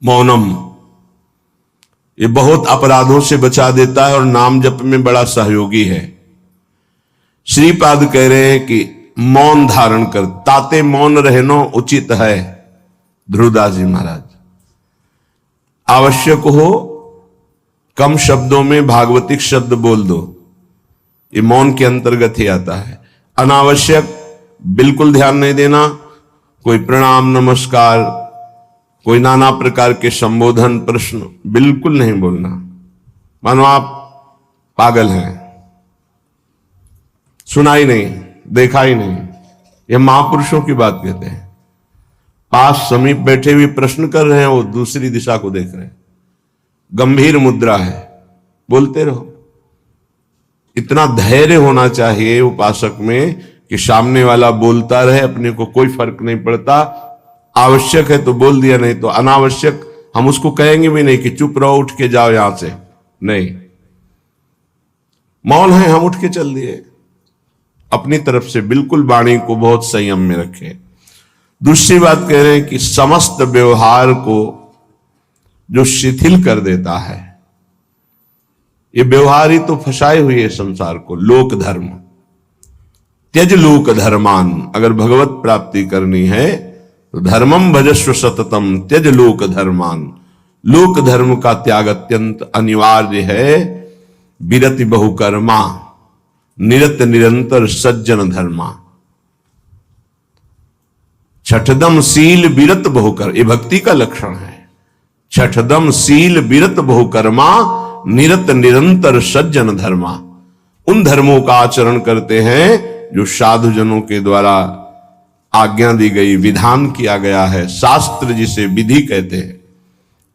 मौनम, ये बहुत अपराधों से बचा देता है और नाम जप में बड़ा सहयोगी है। श्रीपाद कह रहे हैं कि मौन धारण कर, ताते मौन रहनो उचित है। ध्रुवदास जी महाराज, आवश्यक हो कम शब्दों में भागवतिक शब्द बोल दो, ये मौन के अंतर्गत ही आता है। अनावश्यक बिल्कुल ध्यान नहीं देना, कोई प्रणाम नमस्कार, कोई नाना प्रकार के संबोधन प्रश्न बिल्कुल नहीं बोलना, मानो आप पागल हैं, सुना ही नहीं, देखा ही नहीं। ये महापुरुषों की बात कहते हैं। पास समीप बैठे हुए प्रश्न कर रहे हैं, वो दूसरी दिशा को देख रहे हैं, गंभीर मुद्रा है, बोलते रहो। इतना धैर्य होना चाहिए उपासक में कि सामने वाला बोलता रहे, अपने को कोई फर्क नहीं पड़ता। आवश्यक है तो बोल दिया, नहीं तो अनावश्यक हम उसको कहेंगे भी नहीं कि चुप रहो, उठ के जाओ यहां से, नहीं। मौन है, हम उठ के चल दिए। अपनी तरफ से बिल्कुल वाणी को बहुत संयम में रखें। दूसरी बात कह रहे हैं कि समस्त व्यवहार को जो शिथिल कर देता है, ये व्यवहार ही तो फंसाए हुए है संसार को। लोक धर्म, त्यज लोक धर्मान, अगर भगवत प्राप्ति करनी है तो धर्मम भजस्व सततम त्यज लोक धर्मान। लोक धर्म का त्याग अत्यंत अनिवार्य है। विरति बहुकर्मा निरत निरंतर सज्जन धर्मा। छठदम शील विरत बहुकर, ये भक्ति का लक्षण है। छठदम शील विरत बहुकर्मा निरत निरंतर सज्जन धर्मा। उन धर्मों का आचरण करते हैं जो साधुजनों के द्वारा आज्ञा दी गई, विधान किया गया है। शास्त्र जिसे विधि कहते हैं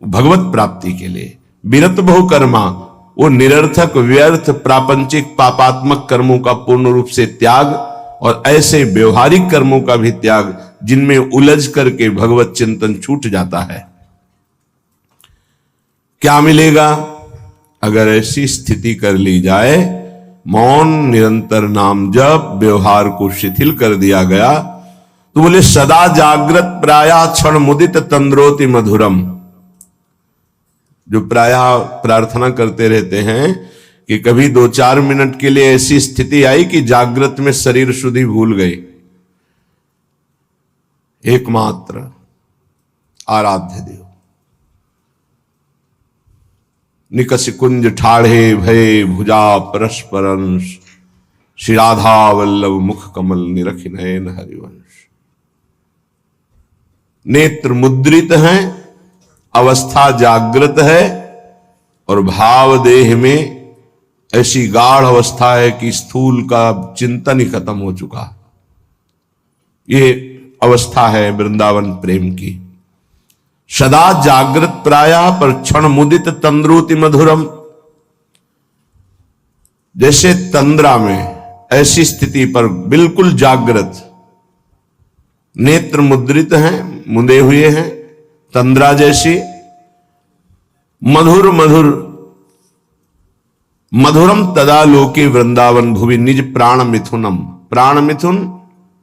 भगवत प्राप्ति के लिए। विरत बहुकर्मा, वो निरर्थक व्यर्थ प्रापंचिक पापात्मक कर्मों का पूर्ण रूप से त्याग और ऐसे व्यवहारिक कर्मों का भी त्याग जिनमें उलझ करके भगवत चिंतन छूट जाता है। क्या मिलेगा अगर ऐसी स्थिति कर ली जाए? मौन, निरंतर नाम जप, व्यवहार को शिथिल कर दिया गया तो बोले सदा जागृत प्रायः क्षण मुदित तंद्रोति मधुरम। जो प्रायः प्रार्थना करते रहते हैं कि कभी 2-4 मिनट के लिए ऐसी स्थिति आई कि जागृत में शरीर शुद्धि भूल गई। एकमात्र आराध्य देव निकस कुंज ठाढ़े भय भुजा परस्परंश। श्री राधा वल्लभ मुख कमल निरखि नयन हरिवंश। नेत्र मुद्रित हैं, अवस्था जागृत है और भाव देह में ऐसी गाढ़ अवस्था है कि स्थूल का चिंतन ही खत्म हो चुका। ये अवस्था है वृंदावन प्रेम की। सदा जागृत प्रायः पर क्षण मुदित तंद्रोति मधुरम। जैसे तंद्रा में, ऐसी स्थिति पर बिल्कुल जागृत, नेत्र मुद्रित हैं, मुंदे हुए हैं, तंद्रा जैसी। मधुर मधुर मधुरम तदा लोके वृंदावन भुवि निज प्राण मिथुनम। प्राण मिथुन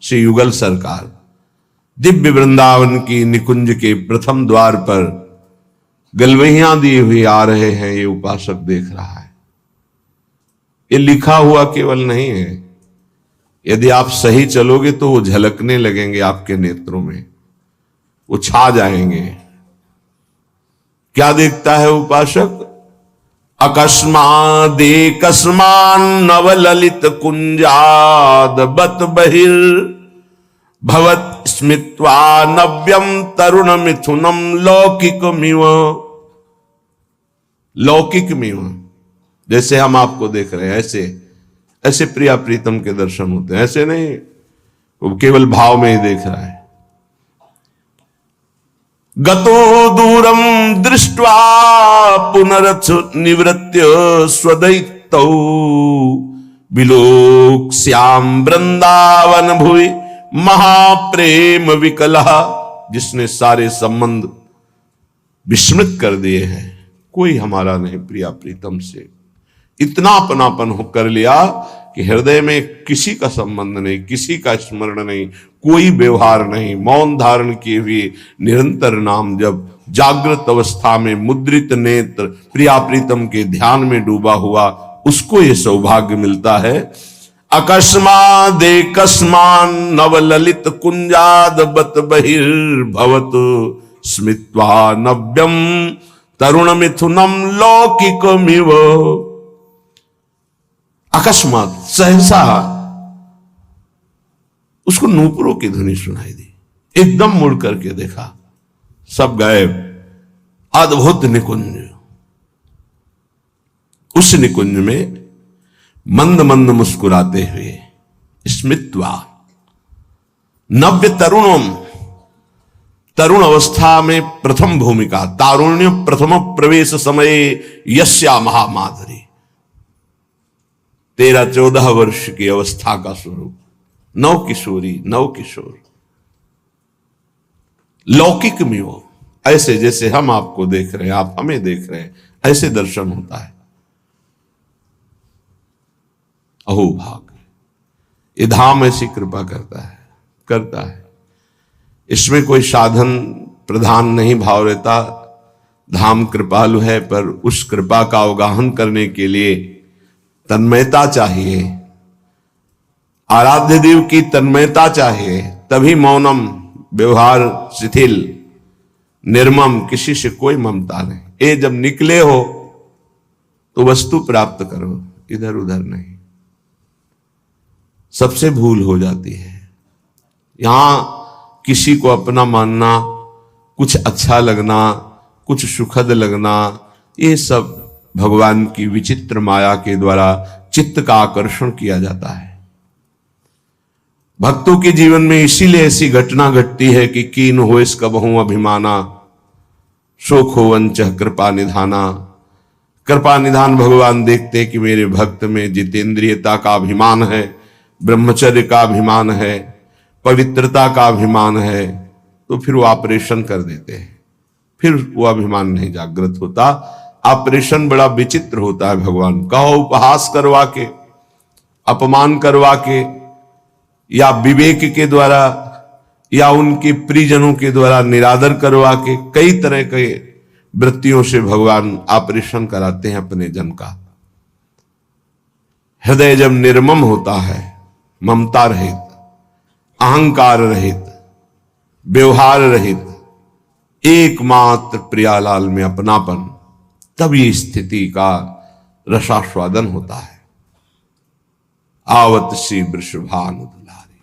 श्री युगल सरकार दिव्य वृंदावन की निकुंज के प्रथम द्वार पर गलवहियां दिए हुए आ रहे हैं। ये उपासक देख रहा है। ये लिखा हुआ केवल नहीं है, यदि आप सही चलोगे तो वो झलकने लगेंगे आपके नेत्रों में, वो छा जाएंगे। क्या देखता है उपासक? अकस्मादेकस्मान नवललित कुंजाद बत बहिर भवत स्मित्वा नव्यम तरुण मिथुनम लौकिकमिव। लौकिकमिव, जैसे हम आपको देख रहे हैं ऐसे ऐसे प्रिया प्रीतम के दर्शन होते हैं। ऐसे नहीं, वो केवल भाव में ही देख रहा है। गतो दूरम दृष्ट्वा पुनरथ निवृत्य स्वदैतौ विलोक श्याम वृंदावन भुवि महाप्रेम विकला। जिसने सारे संबंध विस्मृत कर दिए हैं, कोई हमारा नहीं प्रिया प्रीतम से। इतना अपनापन कर लिया कि हृदय में किसी का संबंध नहीं, किसी का स्मरण नहीं, कोई व्यवहार नहीं, मौन धारण किए हुए निरंतर नाम जब, जागृत अवस्था में मुद्रित नेत्र प्रिया प्रीतम के ध्यान में डूबा हुआ, उसको ये सौभाग्य मिलता है। अकस्मादे कस्मान नवललित कुंजाद बत बहिर्भवत स्मित्वा नव्यम तरुण मिथुनम लौकिकमिव। अकस्मात सहसा उसको नूपुरों की ध्वनि सुनाई दी, एकदम मुड़ करके देखा, सब गायब। अद्भुत निकुंज, उस निकुंज में मंद मंद मुस्कुराते हुए स्मित्वा नव्य तरुणम, तरुण अवस्था में प्रथम भूमिका, तारुण्य प्रथम प्रवेश समय यस्या महामाधुरी, 13-14 वर्ष की अवस्था का स्वरूप, नव किशोरी, नव किशोर, लौकिक में हो, ऐसे जैसे हम आपको देख रहे हैं, आप हमें देख रहे हैं, ऐसे दर्शन होता है। अहो भाग, ये धाम ऐसी कृपा करता है। इसमें कोई साधन प्रधान नहीं भाव रहता। धाम कृपालु है, पर उस कृपा का अवगाहन करने के लिए तन्मयता चाहिए, आराध्य देव की तन्मयता चाहिए, तभी मौनम, व्यवहार शिथिल, निर्मम, किसी से कोई ममता नहीं। ये जब निकले हो तो वस्तु प्राप्त करो, इधर उधर नहीं। सबसे भूल हो जाती है। यहां किसी को अपना मानना, कुछ अच्छा लगना, कुछ सुखद लगना, ये सब भगवान की विचित्र माया के द्वारा चित्त का आकर्षण किया जाता है। भक्तों के जीवन में इसीलिए ऐसी घटना घटती है कि कीन हो इसका बहु अभिमाना, शोक हो वंचह कृपा निधाना। कृपा निधान भगवान देखते कि मेरे भक्त में जितेंद्रियता का अभिमान है, ब्रह्मचर्य का अभिमान है, पवित्रता का अभिमान है, तो फिर वो ऑपरेशन कर देते हैं। फिर वो अभिमान नहीं जागृत होता। ऑपरेशन बड़ा विचित्र होता है भगवान का, उपहास करवा के, अपमान करवा के, या विवेक के द्वारा, या उनके प्रियजनों के द्वारा निरादर करवा के, कई तरह के वृत्तियों से भगवान ऑपरेशन कराते हैं अपने जन का। हृदय जब निर्मम होता है, ममता रहित, अहंकार रहित, व्यवहार रहित, एकमात्र प्रियालाल में अपनापन, तब ये स्थिति का रसास्वादन होता है। आवत सी वृषभानु दुलारी,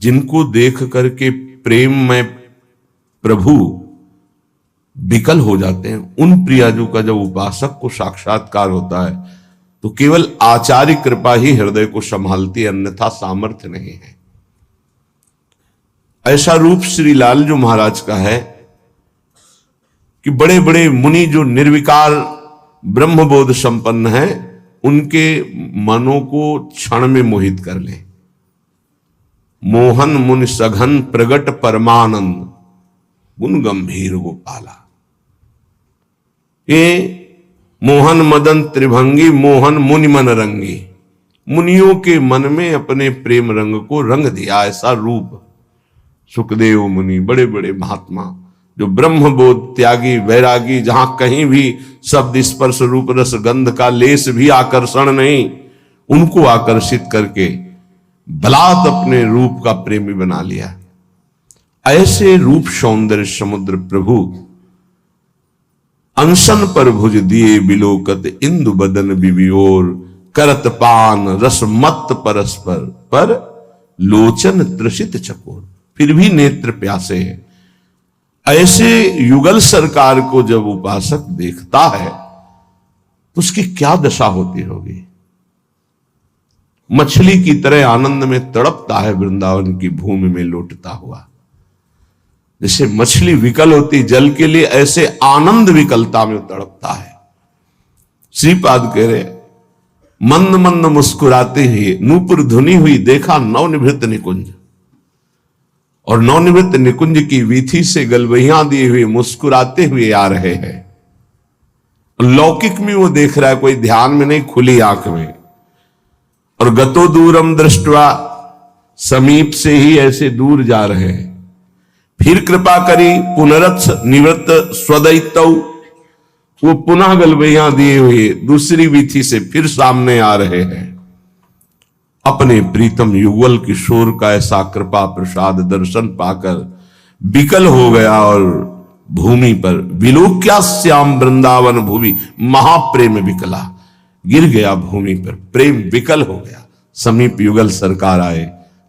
जिनको देख करके प्रेम में प्रभु विकल हो जाते हैं, उन प्रियाजू का जब उपासक को साक्षात्कार होता है तो केवल आचार्य कृपा ही हृदय को संभालती है, अन्यथा सामर्थ्य नहीं है। ऐसा रूप श्री लालजू महाराज का है कि बड़े बड़े मुनि जो निर्विकार ब्रह्मबोध संपन्न है, उनके मनों को क्षण में मोहित कर ले। मोहन मुनि सघन प्रगट परमानंद, गुण गंभीर गोपाला। ये मोहन मदन त्रिभंगी, मोहन मुनि मन रंगी, मुनियों के मन में अपने प्रेम रंग को रंग दिया। ऐसा रूप सुखदेव मुनि, बड़े बड़े महात्मा जो ब्रह्मबोध त्यागी, वैरागी, जहां कहीं भी शब्द स्पर्श रूप रस गंध का लेस भी आकर्षण नहीं, उनको आकर्षित करके बलात् अपने रूप का प्रेमी बना लिया। ऐसे रूप सौंदर्य समुद्र प्रभु अनशन पर भुज दिए बिलोकत, इंदु बदन बिबियोर करत पान रस मत परस्पर, पर लोचन त्रसित चकोर, फिर भी नेत्र प्यासे हैं। ऐसे युगल सरकार को जब उपासक देखता है तो उसकी क्या दशा होती होगी। मछली की तरह आनंद में तड़पता है वृंदावन की भूमि में लौटता हुआ। जैसे मछली विकल होती जल के लिए, ऐसे आनंद विकलता में तड़पता है। श्रीपाद कह रहे, मंद मंद मुस्कुराते हुए नूपुर धुनी हुई देखा नवनिवृत्त निकुंज, और नवनिवृत्त निकुंज की वीथी से गलबहियां दिए हुए मुस्कुराते हुए आ रहे हैं। लौकिक में वो देख रहा है, कोई ध्यान में नहीं, खुली आंख में। और गतो दूरम दृष्टवा, समीप से ही ऐसे दूर जा रहे हैं। फिर कृपा करी पुनरथ निवृत्त स्वदैत्य, वो पुनः गलबैया दिए हुए दूसरी वीथी से फिर सामने आ रहे हैं। अपने प्रीतम युगल किशोर का ऐसा कृपा प्रसाद दर्शन पाकर विकल हो गया और भूमि पर विलोक्या श्याम वृंदावन भूमि, महाप्रेम विकला, गिर गया भूमि पर, प्रेम विकल हो गया। समीप युगल सरकार आए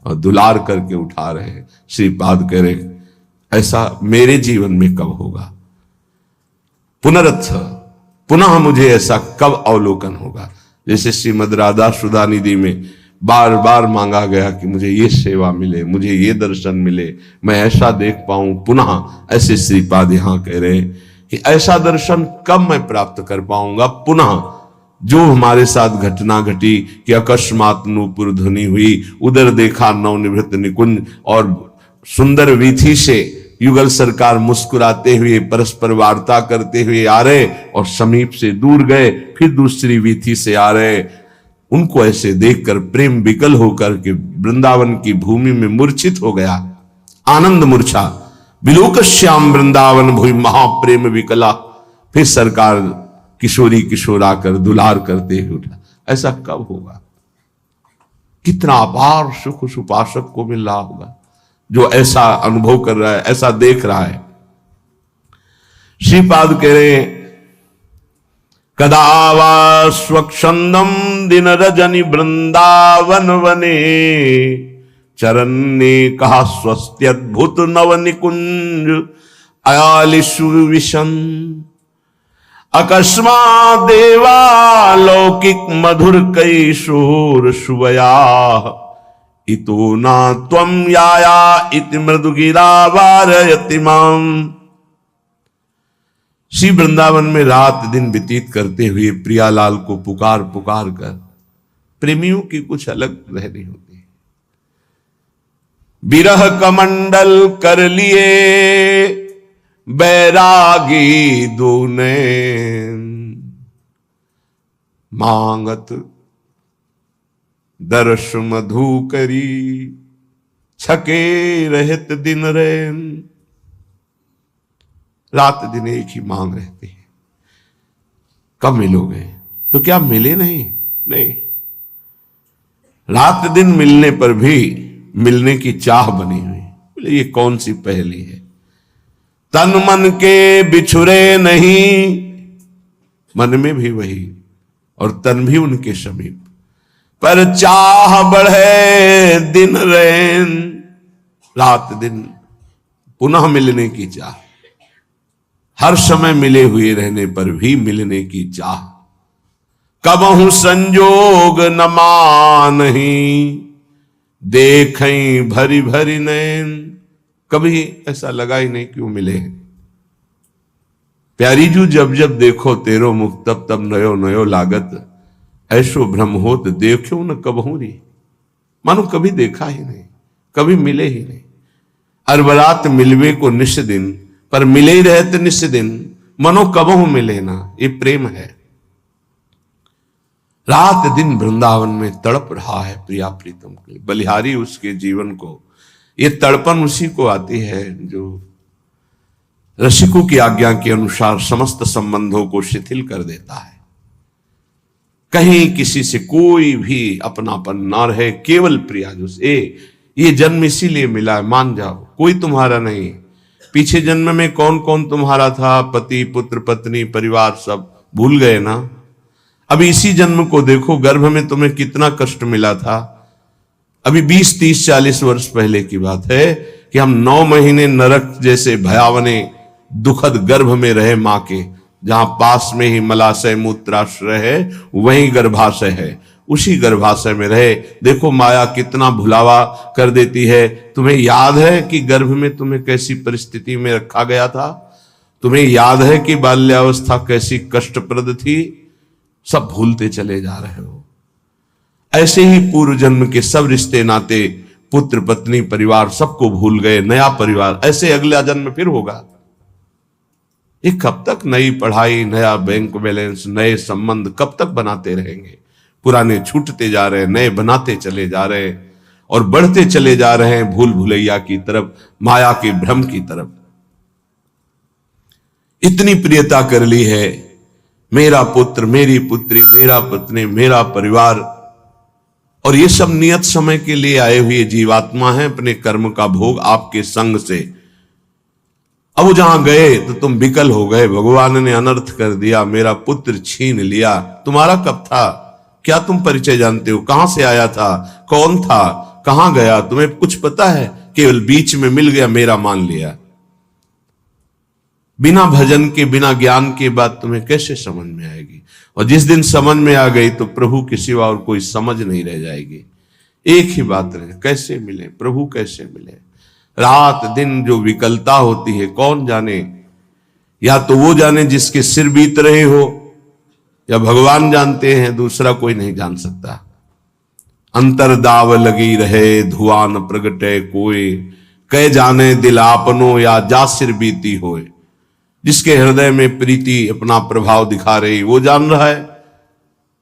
और दुलार करके उठा रहे। श्रीपाद कह रहे ऐसा मेरे जीवन में कब होगा, पुनरथ, पुनः मुझे ऐसा कब अवलोकन होगा। जैसे श्रीमद राधा सुधा निधि में बार बार मांगा गया कि मुझे ये सेवा मिले, मुझे ये दर्शन मिले, मैं ऐसा देख पाऊं पुनः। ऐसे श्रीपाद यहां कह रहे हैं कि ऐसा दर्शन कब मैं प्राप्त कर पाऊंगा पुनः। जो हमारे साथ घटना घटी कि अकस्मात नूपुर ध्वनि हुई, उधर देखा नवनिवृत्त निकुंज और सुंदर वीथी से युगल सरकार मुस्कुराते हुए परस्पर वार्ता करते हुए आ रहे और समीप से दूर गए, फिर दूसरी वीथी से आ रहे। उनको ऐसे देखकर प्रेम विकल होकर के वृंदावन की भूमि में मूर्छित हो गया, आनंद मूर्छा। विलोक श्याम वृंदावन भूमि महाप्रेम विकला। फिर सरकार किशोरी किशोर आकर दुलार करते हुए उठा। ऐसा कब होगा? कितना अपार सुख उस उपासक को मिल रहा होगा जो ऐसा अनुभव कर रहा है, ऐसा देख रहा है। श्रीपाद कह रहे हैं कदा वा स्वच्छंदम दिन रजनी वृंदावन वने, चरण ने कहा स्वस्त्यद्भुत नव निकुंज अयालिशु विशन। अकस्मात् देवालौकिक मधुर कैशोर शुभया, इतो ना त्वं याया इति मृदु गिरा वारयति माम। श्री वृंदावन में रात दिन व्यतीत करते हुए प्रियालाल को पुकार पुकार कर, प्रेमियों की कुछ अलग रहनी होती। विरह कमंडल कर लिए बैरागी दूने, मांगत दर्श मधु करी छके रहत दिन रैन। रात दिन एक ही मांग रहती है, कब मिलोगे? तो क्या मिले नहीं? नहीं, रात दिन मिलने पर भी मिलने की चाह बनी हुई। बोले ये कौन सी पहेली है? तन मन के बिछुरे नहीं, मन में भी वही और तन भी उनके समीप, पर चाह बढ़े दिन रैन। रात दिन पुनः मिलने की चाह, हर समय मिले हुए रहने पर भी मिलने की चाह। कबहु संजोग न मानही, देखें भरी भरी नैन। कभी ऐसा लगा ही नहीं क्यों मिले। प्यारी जू जब जब देखो तेरो मुख, तब तब नयो नयो लागत। ऐसो भ्रम होत देखो न कबहू री। मानो कभी देखा ही नहीं, कभी मिले ही नहीं। अरबरात मिलवे को निश दिन, पर मिले ही रहते निश दिन। मनो कबहू मिले ना, ये प्रेम है। रात दिन वृंदावन में तड़प रहा है प्रिया प्रीतम के लिए। बलिहारी उसके जीवन को, ये तड़पन उसी को आती है जो रसिकों की आज्ञा के अनुसार समस्त संबंधों को शिथिल कर देता है। कहीं किसी से कोई भी अपनापन ना रहे, केवल प्रिया जो से ये जन्म इसीलिए मिला है, मान जाओ कोई तुम्हारा नहीं। पीछे जन्म में कौन कौन तुम्हारा था, पति पुत्र पत्नी परिवार सब भूल गए ना। अभी इसी जन्म को देखो, गर्भ में तुम्हें कितना कष्ट मिला था। अभी 20 30 40 वर्ष पहले की बात है कि हम 9 महीने नरक जैसे भयावने दुखद गर्भ में रहे मां के, जहां पास में ही मलाशय मूत्राश्रय है, वहीं गर्भाशय है। उसी गर्भाशय में रहे। देखो माया कितना भुलावा कर देती है। तुम्हें याद है कि गर्भ में तुम्हें कैसी परिस्थिति में रखा गया था? तुम्हें याद है कि बाल्यावस्था कैसी कष्टप्रद थी? सब भूलते चले जा रहे हो। ऐसे ही पूर्व जन्म के सब रिश्ते नाते, पुत्र पत्नी परिवार सबको भूल गए। नया परिवार, ऐसे अगला जन्म फिर होगा। ये कब तक नई पढ़ाई, नया बैंक बैलेंस, नए संबंध कब तक बनाते रहेंगे? पुराने छूटते जा रहे हैं, नए बनाते चले जा रहे हैं और बढ़ते चले जा रहे हैं भूल भुलैया की तरफ, माया के भ्रम की तरफ। इतनी प्रियता कर ली है, मेरा पुत्र, मेरी पुत्री, मेरा पत्नी, मेरा परिवार, और ये सब नियत समय के लिए आए हुए जीवात्मा हैं, अपने कर्म का भोग आपके संग से। अब वो जहां गए तो तुम विकल हो गए, भगवान ने अनर्थ कर दिया, मेरा पुत्र छीन लिया। तुम्हारा कब था? क्या तुम परिचय जानते हो? कहां से आया था? कौन था? कहां गया? तुम्हें कुछ पता है? केवल बीच में मिल गया, मेरा मान लिया। बिना भजन के, बिना ज्ञान के बात तुम्हें कैसे समझ में आएगी? और जिस दिन समझ में आ गई तो प्रभु के सिवा और कोई समझ नहीं रह जाएगी। एक ही बात रहे, कैसे मिले प्रभु, कैसे मिले? रात दिन जो विकलता होती है कौन जाने, या तो वो जाने जिसके सिर बीत रहे हो, या भगवान जानते हैं, दूसरा कोई नहीं जान सकता। अंतर दाव लगी रहे, धुआं न प्रगटे कोई, कह जाने दिल आपनो या जा सिर बीती होए। जिसके हृदय में प्रीति अपना प्रभाव दिखा रही वो जान रहा है,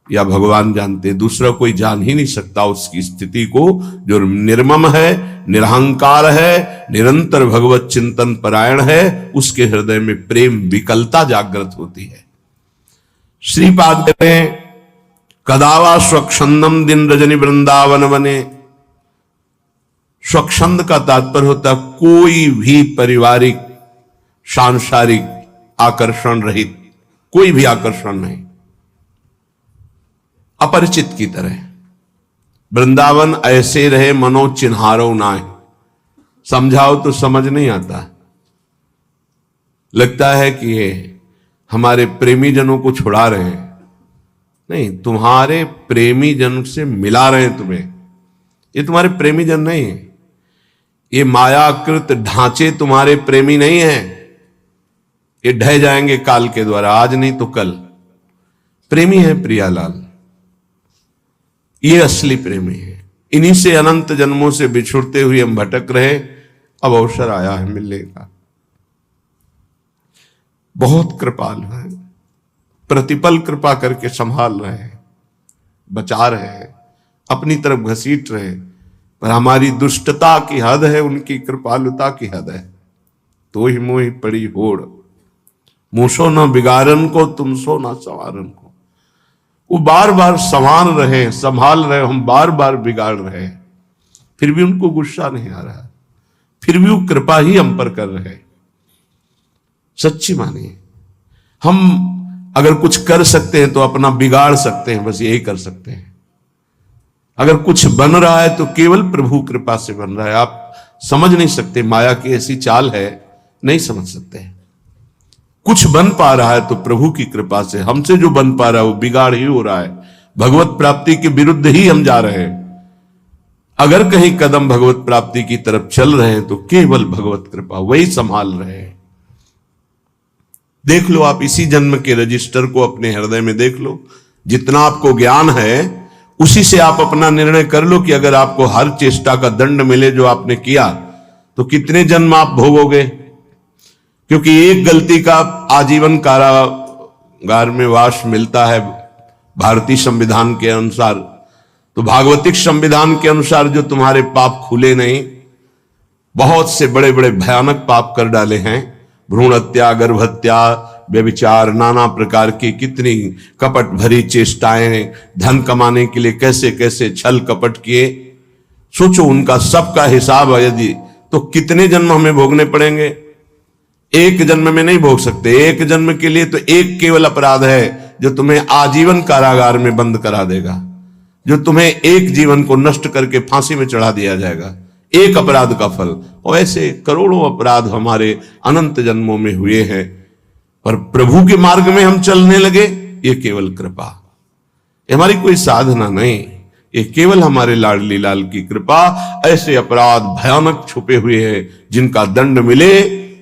या भगवान जानते, दूसरा कोई जान ही नहीं सकता उसकी स्थिति को। जो निर्मम है, निरहंकार है, निरंतर भगवत चिंतन परायण है, उसके हृदय में प्रेम विकलता जागृत होती है। श्रीपाद कहते हैं, कदावा स्वच्छंदम दिन रजनी वृंदावन बने। स्वच्छंद का तात्पर्य होता कोई भी पारिवारिक सांसारिक आकर्षण रहित, कोई भी आकर्षण नहीं, अपरिचित की तरह। वृंदावन ऐसे रहे मनो चिन्हारो नाय। समझाओ तो समझ नहीं आता, लगता है कि ये हमारे प्रेमी जनों को छुड़ा रहे हैं। नहीं, तुम्हारे प्रेमी जन से मिला रहे हैं तुम्हें। ये तुम्हारे प्रेमी जन नहीं है, ये मायाकृत ढांचे तुम्हारे प्रेमी नहीं है। ये ढह जाएंगे काल के द्वारा, आज नहीं तो कल। प्रेमी है प्रियालाल, ये असली प्रेमी है। इन्हीं से अनंत जन्मों से बिछुड़ते हुए हम भटक रहे, अब अवसर आया है मिलने का। बहुत कृपालु है, प्रतिपल कृपा करके संभाल रहे हैं, बचा रहे हैं, अपनी तरफ घसीट रहे, पर हमारी दुष्टता की हद है, उनकी कृपालुता की हद है। तो ही मोही पड़ी होड़, मूसो न बिगाड़न को, तुम सो न संवारन को। वो बार बार संभाल रहे, संभाल रहे, हम बार बार बिगाड़ रहे हैं, फिर भी उनको गुस्सा नहीं आ रहा, फिर भी वो कृपा ही हम पर कर रहे हैं। सच्ची मानिए, हम अगर कुछ कर सकते हैं तो अपना बिगाड़ सकते हैं, बस यही कर सकते हैं। अगर कुछ बन रहा है तो केवल प्रभु कृपा से बन रहा है। आप समझ नहीं सकते, माया की ऐसी चाल है, नहीं समझ सकते। कुछ बन पा रहा है तो प्रभु की कृपा से, हमसे जो बन पा रहा है वो बिगाड़ ही हो रहा है, भगवत प्राप्ति के विरुद्ध ही हम जा रहे हैं। अगर कहीं कदम भगवत प्राप्ति की तरफ चल रहे हैं तो केवल भगवत कृपा, वही संभाल रहे हैं। देख लो आप इसी जन्म के रजिस्टर को अपने हृदय में देख लो, जितना आपको ज्ञान है उसी से आप अपना निर्णय कर लो कि अगर आपको हर चेष्टा का दंड मिले जो आपने किया तो कितने जन्म आप भोगोगे। क्योंकि एक गलती का आजीवन कारागार में वास मिलता है भारतीय संविधान के अनुसार, तो भागवतिक संविधान के अनुसार जो तुम्हारे पाप खुले नहीं, बहुत से बड़े बड़े भयानक पाप कर डाले हैं, भ्रूण हत्या, गर्भ हत्या, व्यभिचार, नाना प्रकार की कितनी कपट भरी चेष्टाएं, धन कमाने के लिए कैसे कैसे छल कपट किए, सोचो उनका सबका हिसाब यदि, तो कितने जन्म हमें भोगने पड़ेंगे। एक जन्म में नहीं भोग सकते। एक जन्म के लिए तो एक केवल अपराध है जो तुम्हें आजीवन कारागार में बंद करा देगा, जो तुम्हें एक जीवन को नष्ट करके फांसी में चढ़ा दिया जाएगा, एक अपराध का फल। और ऐसे करोड़ों अपराध हमारे अनंत जन्मों में हुए हैं, पर प्रभु के मार्ग में हम चलने लगे, ये केवल कृपा, ये हमारी कोई साधना नहीं, ये केवल हमारे लाडली लाल की कृपा। ऐसे अपराध भयानक छुपे हुए हैं जिनका दंड मिले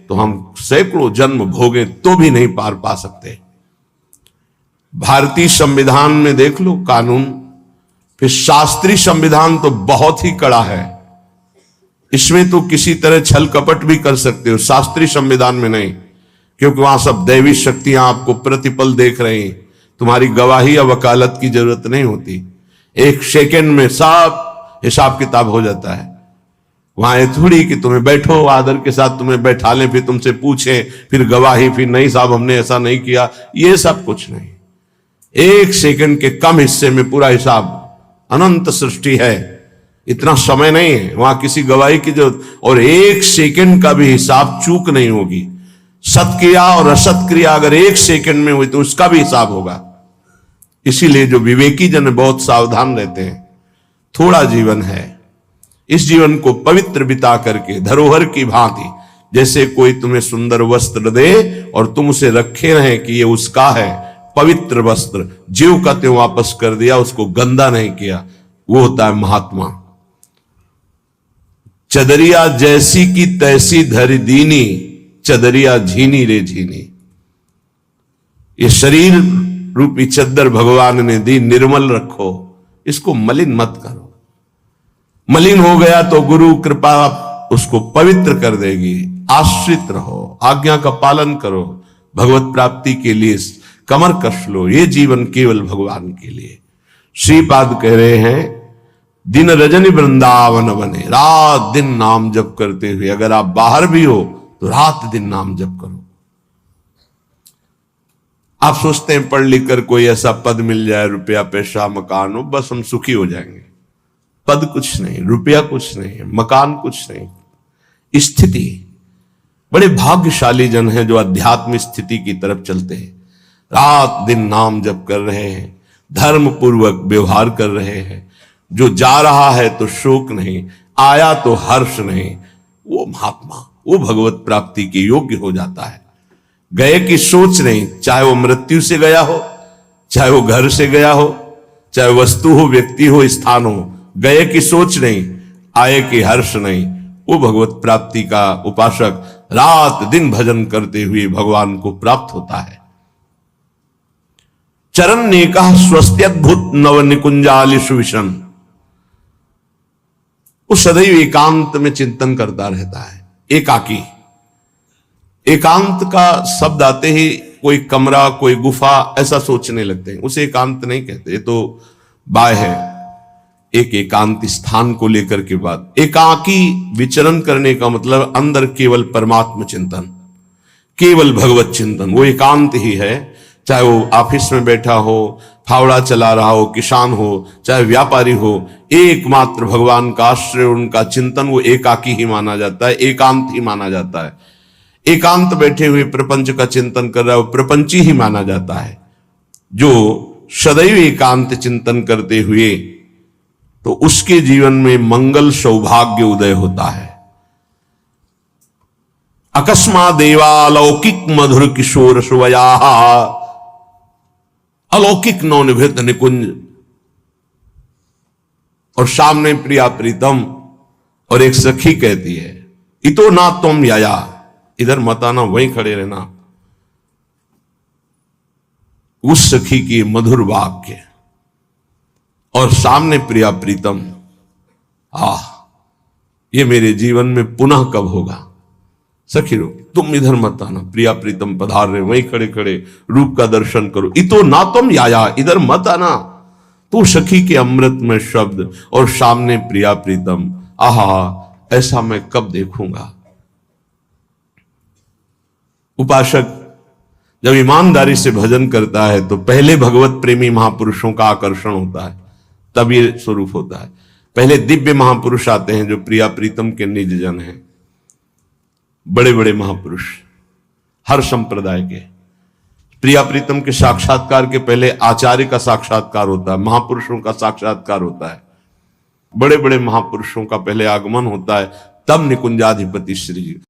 तो हम सैकड़ों जन्म भोगे तो भी नहीं पार पा सकते। भारतीय संविधान में देख लो कानून, फिर शास्त्रीय संविधान तो बहुत ही कड़ा है, इसमें तो किसी तरह छल कपट भी कर सकते हो, शास्त्रीय संविधान में नहीं। क्योंकि वहां सब दैवी शक्तियां आपको प्रतिपल देख रही हैं। तुम्हारी गवाही या वकालत की जरूरत नहीं होती, एक सेकंड में सब हिसाब किताब हो जाता है। वहां ये थोड़ी कि तुम्हें बैठो आदर के साथ तुम्हें बैठा लें, फिर तुमसे पूछें, फिर गवाही, फिर नहीं साहब हमने ऐसा नहीं किया, ये सब कुछ नहीं। एक सेकंड के कम हिस्से में पूरा हिसाब, अनंत सृष्टि है, इतना समय नहीं है वहां किसी गवाही की जरूरत। और एक सेकंड का भी हिसाब चूक नहीं होगी। सत्क्रिया और असत क्रिया अगर एक सेकंड में हुई तो उसका भी हिसाब होगा। इसीलिए जो विवेकी जन बहुत सावधान रहते हैं। थोड़ा जीवन है, इस जीवन को पवित्र बिता करके धरोहर की भांति, जैसे कोई तुम्हें सुंदर वस्त्र दे और तुम उसे रखे रहे कि ये उसका है, पवित्र वस्त्र, जीव का त्यों वापस कर दिया, उसको गंदा नहीं किया, वो होता है महात्मा। चदरिया जैसी की तैसी धरी दीनी, चदरिया झीनी रे झीनी। ये शरीर रूपी चद्दर भगवान ने दी, निर्मल रखो, इसको मलिन मत करो। मलिन हो गया तो गुरु कृपा उसको पवित्र कर देगी। आश्रित रहो, आज्ञा का पालन करो, भगवत प्राप्ति के लिए कमर कस लो। ये जीवन केवल भगवान के लिए। श्रीपाद कह रहे हैं, दिन रजनी वृंदावन बने, रात दिन नाम जप करते हुए। अगर आप बाहर भी हो तो रात दिन नाम जप करो। आप सोचते हैं पढ़ लिख कर कोई ऐसा पद मिल जाए, रुपया पैसा मकान हो, बस हम सुखी हो जाएंगे। पद कुछ नहीं, रुपया कुछ नहीं, मकान कुछ नहीं, स्थिति। बड़े भाग्यशाली जन हैं जो अध्यात्म स्थिति की तरफ चलते हैं, रात दिन नाम जप कर रहे हैं, धर्म पूर्वक व्यवहार कर रहे हैं। जो जा रहा है तो शोक नहीं, आया तो हर्ष नहीं, वो महात्मा, वो भगवत प्राप्ति के योग्य हो जाता है। गए की सोच नहीं, चाहे वो मृत्यु से गया हो, चाहे वो घर से गया हो, चाहे वस्तु हो, व्यक्ति हो, स्थान हो, गए की सोच नहीं, आए की हर्ष नहीं। वो भगवत प्राप्ति का उपासक रात दिन भजन करते हुए भगवान को प्राप्त होता है। चरण ने कहा स्वस्त्यद्भुत नव निकुंजालि सुविशन। वो सदैव एकांत में चिंतन करता रहता है, एकाकी। एकांत का शब्द आते ही कोई कमरा, कोई गुफा ऐसा सोचने लगते हैं, उसे एकांत नहीं कहते, ये तो बाय है। एक एकांत स्थान को लेकर के बात। एकाकी विचरण करने का मतलब अंदर केवल परमात्म चिंतन, केवल भगवत चिंतन, वो एकांत ही है। चाहे वो ऑफिस में बैठा हो, फावड़ा चला रहा हो, किसान हो, चाहे व्यापारी हो, एकमात्र भगवान का आश्रय, उनका चिंतन, वो एकाकी ही माना जाता है, एकांत ही माना जाता है। एकांत बैठे हुए प्रपंच का चिंतन कर रहा है, वो प्रपंची ही माना जाता है। जो सदैव एकांत चिंतन करते हुए, तो उसके जीवन में मंगल सौभाग्य उदय होता है। अकस्मा देवालौकिक मधुर किशोर सुवया, अलौकिक नवनिभृत निकुंज, और सामने प्रिया प्रीतम, और एक सखी कहती है, इतो ना तुम याया, इधर मत आना, वहीं खड़े रहना। उस सखी की मधुर वाक्य और सामने प्रिया प्रीतम, ये मेरे जीवन में पुनः कब होगा। सखी रो, तुम इधर मत आना, प्रिया प्रीतम पधार रहे, वहीं खड़े खड़े रूप का दर्शन करो। इतो ना तुम याया, इधर मत आना। तो सखी के अमृत में शब्द और सामने प्रिया प्रीतम, आहा, ऐसा मैं कब देखूंगा। उपासक जब ईमानदारी से भजन करता है तो पहले भगवत प्रेमी महापुरुषों का आकर्षण होता है, तब ये स्वरूप होता है। पहले दिव्य महापुरुष आते हैं जो प्रिया प्रीतम के निज जन हैं, बड़े बड़े महापुरुष हर संप्रदाय के। प्रिया प्रीतम के साक्षात्कार के पहले आचार्य का साक्षात्कार होता है, महापुरुषों का साक्षात्कार होता है, बड़े बड़े महापुरुषों का पहले आगमन होता है, तब निकुंजाधिपति श्री जी।